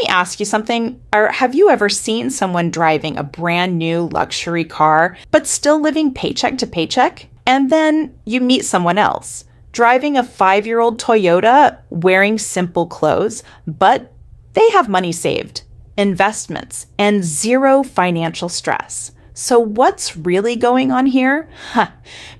me ask you something. Have you ever seen someone driving a brand new luxury car, but still living paycheck to paycheck? And then you meet someone else, driving a 5-year-old Toyota, wearing simple clothes, but they have money saved, investments, and zero financial stress. So what's really going on here?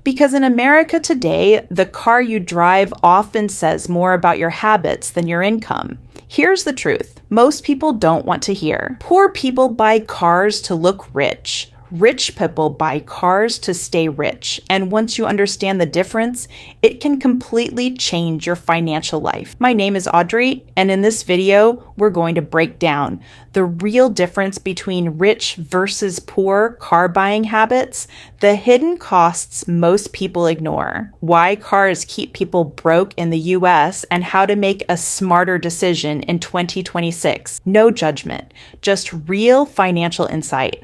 Because in America today, the car you drive often says more about your habits than your income. Here's the truth most people don't want to hear. Poor people buy cars to look rich. Rich people buy cars to stay rich. And once you understand the difference, it can completely change your financial life. My name is Audrey, and in this video, we're going to break down the real difference between rich versus poor car buying habits, the hidden costs most people ignore, why cars keep people broke in the US, and how to make a smarter decision in 2026. No judgment, just real financial insight.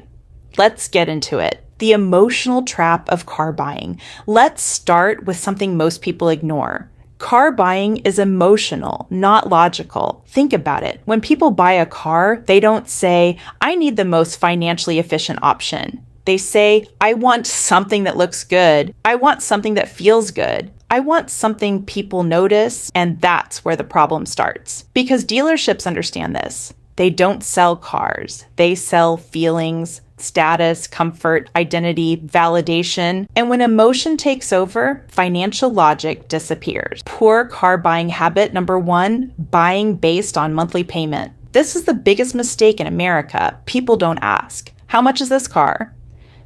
Let's get into it. The emotional trap of car buying. Let's start with something most people ignore. Car buying is emotional, not logical. Think about it. When people buy a car, they don't say, I need the most financially efficient option. They say, I want something that looks good. I want something that feels good. I want something people notice, and that's where the problem starts. Because dealerships understand this. They don't sell cars. They sell feelings, status, comfort, identity, validation. And when emotion takes over, financial logic disappears. Poor car buying habit number 1, buying based on monthly payment. This is the biggest mistake in America. People don't ask, how much is this car?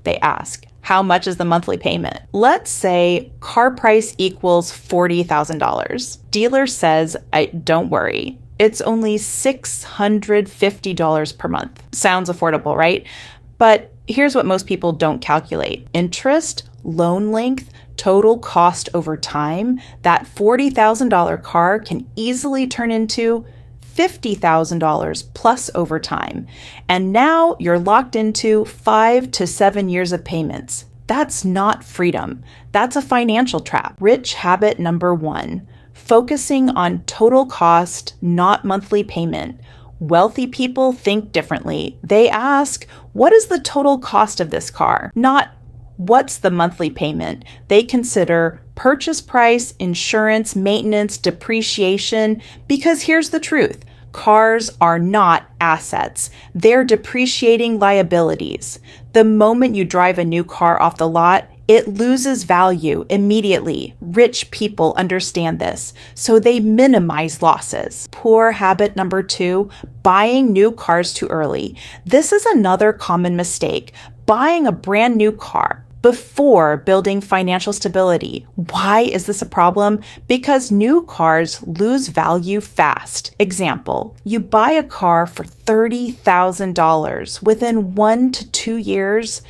They ask, how much is the monthly payment? Let's say car price equals $40,000. Dealer says, don't worry. It's only $650 per month. Sounds affordable, right? But here's what most people don't calculate. Interest, loan length, total cost over time. That $40,000 car can easily turn into $50,000 plus over time. And now you're locked into 5 to 7 years of payments. That's not freedom. That's a financial trap. Rich habit number 1, focusing on total cost, not monthly payment. Wealthy people think differently. They ask, what is the total cost of this car? Not what's the monthly payment. They consider purchase price, insurance, maintenance, depreciation, because here's the truth. Cars are not assets. They're depreciating liabilities. The moment you drive a new car off the lot, it loses value immediately. Rich people understand this, so they minimize losses. Poor habit number 2, buying new cars too early. This is another common mistake, buying a brand new car before building financial stability. Why is this a problem? Because new cars lose value fast. Example, you buy a car for $30,000. Within 1 to 2 years,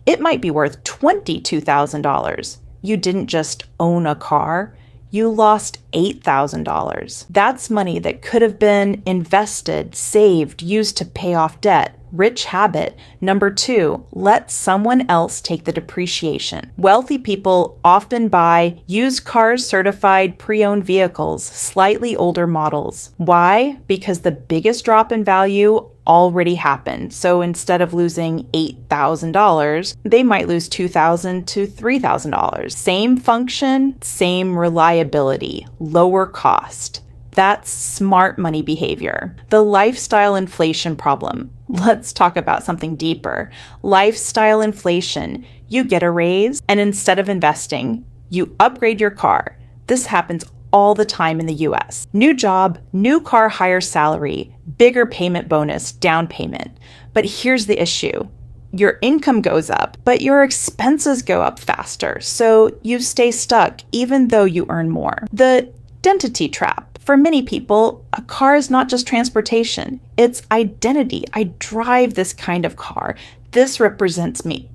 it might be worth $22,000. You didn't just own a car, you lost $8,000. That's money that could have been invested, saved, used to pay off debt. Rich habit number 2, let someone else take the depreciation. Wealthy people often buy used cars, certified pre-owned vehicles, slightly older models. Why? Because the biggest drop in value already happened. So instead of losing $8,000, they might lose $2,000 to $3,000. Same function, same reliability, lower cost. That's smart money behavior. The lifestyle inflation problem. Let's talk about something deeper. Lifestyle inflation. You get a raise, and instead of investing, you upgrade your car. This happens all the time in the US. New job, new car, higher salary, bigger payment bonus, down payment. But here's the issue. Your income goes up, but your expenses go up faster. So you stay stuck even though you earn more. The identity trap. For many people, a car is not just transportation. It's identity. I drive this kind of car. This represents me.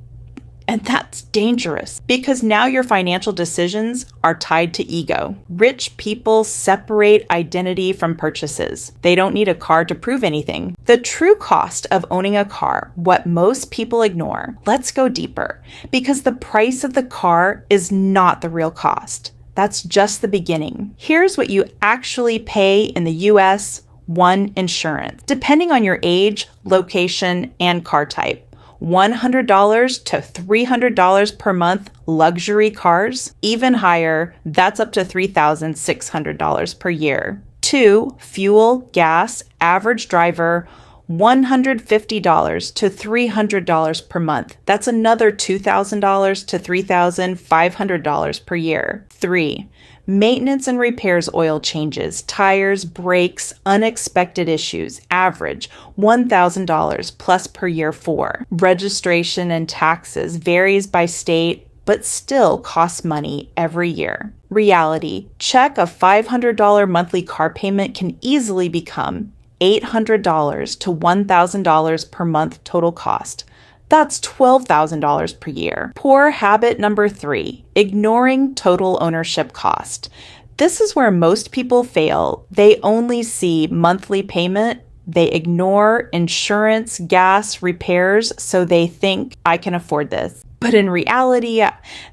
And that's dangerous because now your financial decisions are tied to ego. Rich people separate identity from purchases. They don't need a car to prove anything. The true cost of owning a car, what most people ignore. Let's go deeper because the price of the car is not the real cost. That's just the beginning. Here's what you actually pay in the US 1, insurance. Depending on your age, location, and car type. $100 to $300 per month luxury cars. Even higher, that's up to $3,600 per year. 2, fuel, gas, average driver, $150 to $300 per month. That's another $2,000 to $3,500 per year. 3, maintenance and repairs, oil changes, tires, brakes, unexpected issues, average $1,000 plus per year. 4, registration and taxes varies by state, but still costs money every year. Reality, check a $500 monthly car payment can easily become $800 to $1,000 per month total cost. That's $12,000 per year. Poor habit number 3, ignoring total ownership cost. This is where most people fail. They only see monthly payment. They ignore insurance, gas, repairs, so they think, I can afford this. But in reality,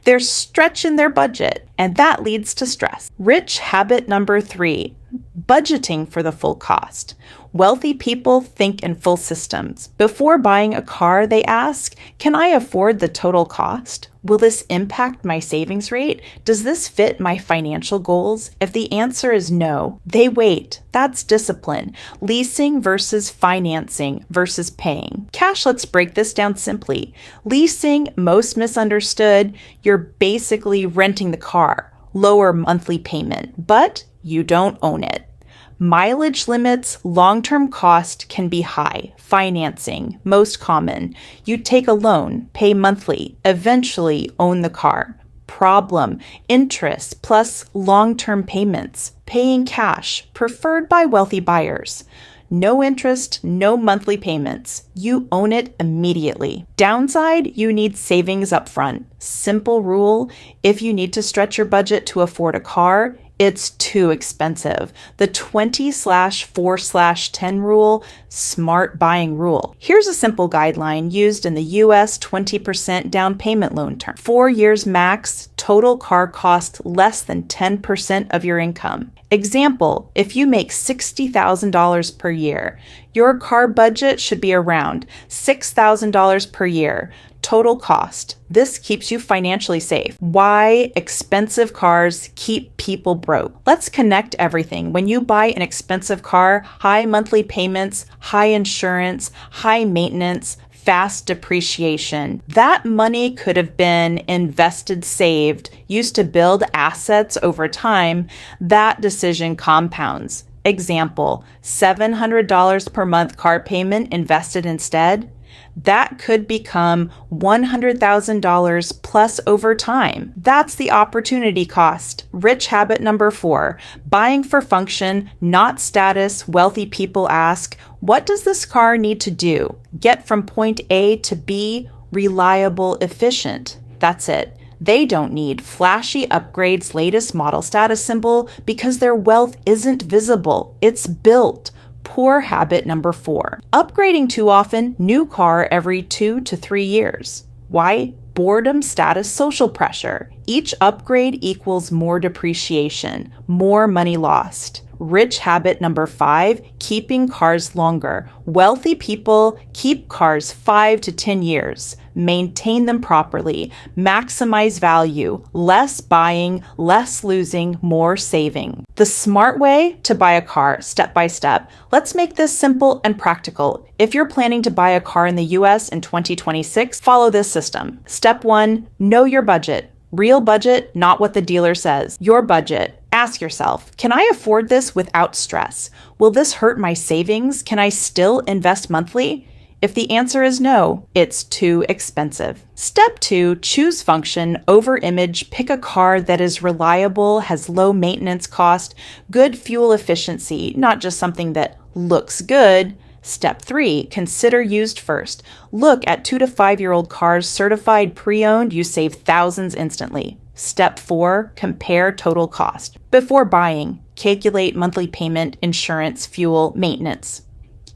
they're stretching their budget, and that leads to stress. Rich habit number 3, budgeting for the full cost. Wealthy people think in full systems. Before buying a car, they ask, can I afford the total cost? Will this impact my savings rate? Does this fit my financial goals? If the answer is no, they wait. That's discipline. Leasing versus financing versus paying. Cash, let's break this down simply. Leasing, most misunderstood, you're basically renting the car, lower monthly payment, but you don't own it. Mileage limits, long-term cost can be high. Financing, most common. You take a loan, pay monthly, eventually own the car. Problem, interest plus long-term payments. Paying cash, preferred by wealthy buyers. No interest, no monthly payments. You own it immediately. Downside, you need savings upfront. Simple rule, if you need to stretch your budget to afford a car, it's too expensive. The 20/4/10 rule, smart buying rule. Here's a simple guideline used in the US 20% down payment loan term. 4 years max, total car cost less than 10% of your income. Example, if you make $60,000 per year, your car budget should be around $6,000 per year. Total cost. This keeps you financially safe. Why expensive cars keep people broke. Let's connect everything. When you buy an expensive car, high monthly payments, high insurance, high maintenance, fast depreciation. That money could have been invested, saved, used to build assets over time. That decision compounds. Example, $700 per month car payment invested instead. That could become $100,000 plus over time. That's the opportunity cost. Rich habit number 4, buying for function, not status. Wealthy people ask, what does this car need to do? Get from point A to B, reliable, efficient. That's it. They don't need flashy upgrades, latest model status symbol, because their wealth isn't visible. It's built. Poor habit number 4, upgrading too often, new car every 2 to 3 years. Why? Boredom, status, social pressure. Each upgrade equals more depreciation, more money lost. Rich habit number 5, keeping cars longer. Wealthy people keep cars 5 to 10 years. Maintain them properly. Maximize value. Less buying, less losing, more saving. The smart way to buy a car, step by step. Let's make this simple and practical. If you're planning to buy a car in the US in 2026, follow this system. Step 1, know your budget. Real budget, not what the dealer says. Your budget. Ask yourself, can I afford this without stress? Will this hurt my savings? Can I still invest monthly? If the answer is no, it's too expensive. Step 2, choose function over image. Pick a car that is reliable, has low maintenance cost, good fuel efficiency, not just something that looks good. Step 3, consider used first. Look at 2 to 5-year-old cars certified pre-owned. You save thousands instantly. Step 4, compare total cost. Before buying, calculate monthly payment, insurance, fuel, maintenance.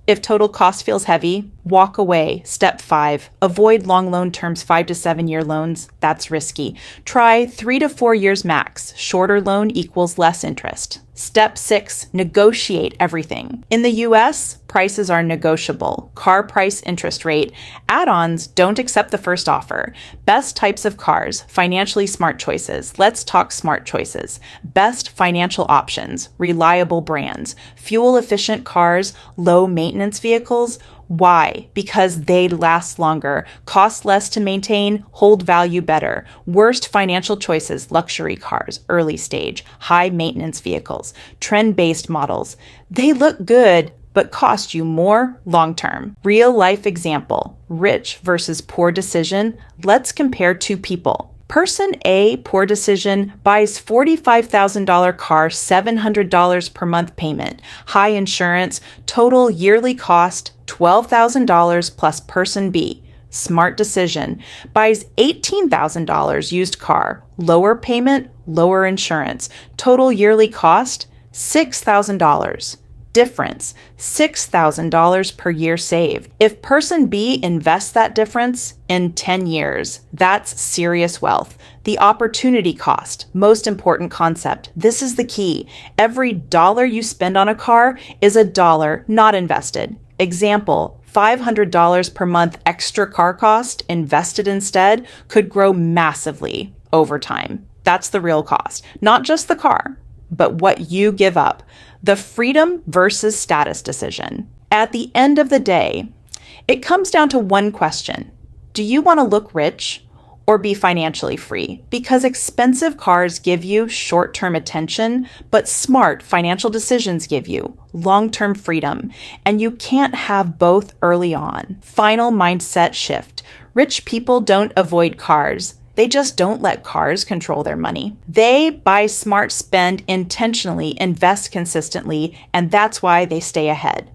If total cost feels heavy, walk away. Step 5, avoid long loan terms, 5 to 7 year loans. That's risky. Try 3 to 4 years max. Shorter loan equals less interest. Step 6, negotiate everything. In the US, prices are negotiable. Car price, interest rate. Add-ons don't accept the first offer. Best types of cars, financially smart choices. Let's talk smart choices. Best financial options, reliable brands, fuel-efficient cars, low maintenance vehicles. Why? Because they last longer, cost less to maintain, hold value better. Worst financial choices, luxury cars, early stage, high maintenance vehicles, trend-based models. They look good, but cost you more long term. Real life example, rich versus poor decision. Let's compare two people. Person A, poor decision, buys $45,000 car, $700 per month payment, high insurance, total yearly cost $12,000 plus person B. Smart decision, buys $18,000 used car, lower payment, lower insurance, total yearly cost $6,000. Difference, $6,000 per year saved. If person B invests that difference in 10 years, that's serious wealth. The opportunity cost, most important concept. This is the key. Every dollar you spend on a car is a dollar not invested. Example, $500 per month extra car cost invested instead could grow massively over time. That's the real cost, not just the car, but what you give up. The freedom versus status decision. At the end of the day, it comes down to one question. Do you want to look rich or be financially free? Because expensive cars give you short-term attention, but smart financial decisions give you long-term freedom. And you can't have both early on. Final mindset shift. Rich people don't avoid cars. They just don't let cars control their money. They buy smart, spend intentionally, invest consistently, and that's why they stay ahead.